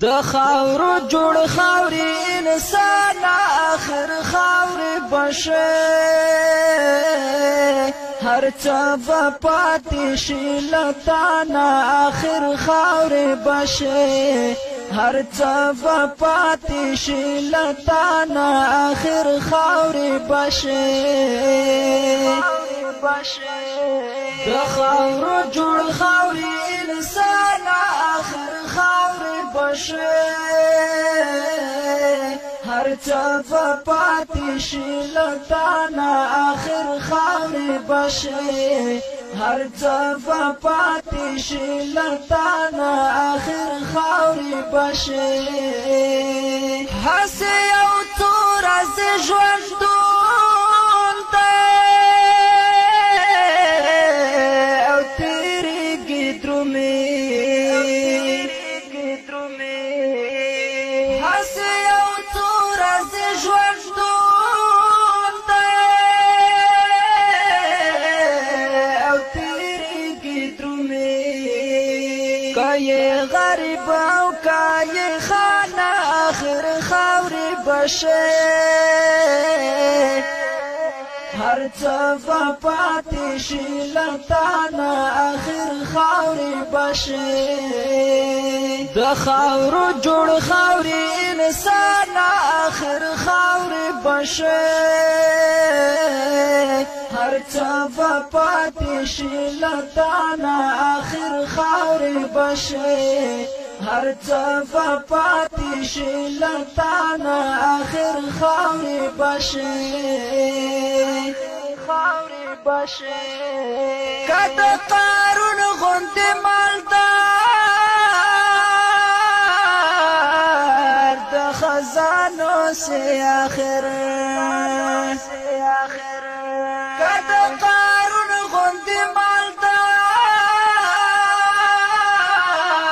د خاورو جوړ خاوري انسان آخر خاوري بشه هر څه به پاتې شي له تانه آخر خاوري بشه هر څه به پاتې شي له تانه آخر خاوري بشه د خاورو جوړ خاوري انسان آخر خاوري بشه هر څه به پاتې شي له تانه آخر خاوري بشه هر څه به پاتې شي له تانه آخر خاوري بشه هسې یو څو ورځې ژوندون دی او تېرېږي درومې هسې یو څو ورځې ژوندون دی او تېرېږي درومې که یې غریب او که یې خانه آخر خاوري بشه هر څه به پاتې شي له تانه آخر خاوري بشه د خاورو جوړ خاوري انسان آخر خاوري بشه هر څه به پاتې شي له تانه آخر خاوري بشه هر څه به پاتې شي له تانه آخر خاوري بشه که د قارون غوندې مالدار د خزانو سے آخر که د قارون غوندې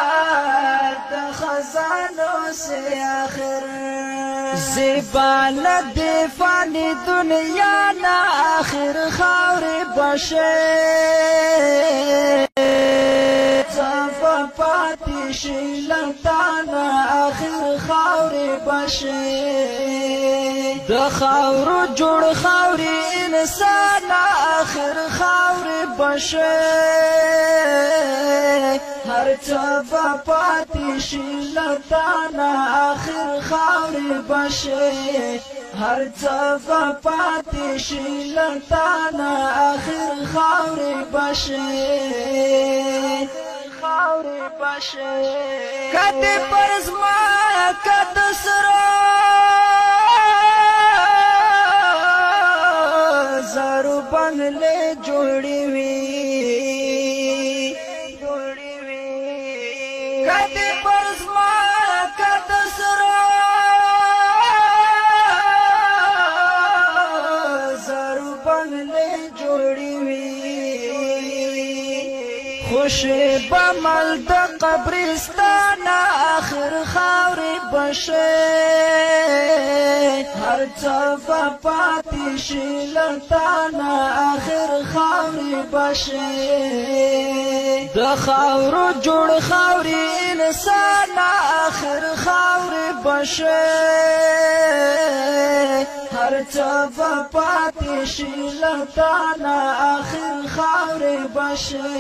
مالدار د خزانو سے آخر زباله د فانی دنیا نه آخر خاوري بشه څه به پاتې شي له تانه آخر خاوري بشه د خاورو جوړ خاوري انسان آخر خاوري بشه هر څه به پاتې شي له تانه آخر خاوري بشه هر څه به پاتې شي له تانه آخر خاوري بشه کته پر زما کته سره زارو بنگلې جوړې وي کته پر زما کته سره زارو بنگلې جوړې وي خوش بمل د قبرستان آخر خاوري بشه هر څه به پاتې شي له تانه آخر خاوري بشه د خاورو جوړ خاوري انسان آخر خاوري بشه هر څه به پاتې شي له تانه آخر خاوري بشه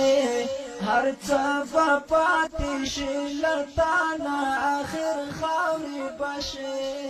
هر څه به پاتې شي له تانه آخر خاوري بشه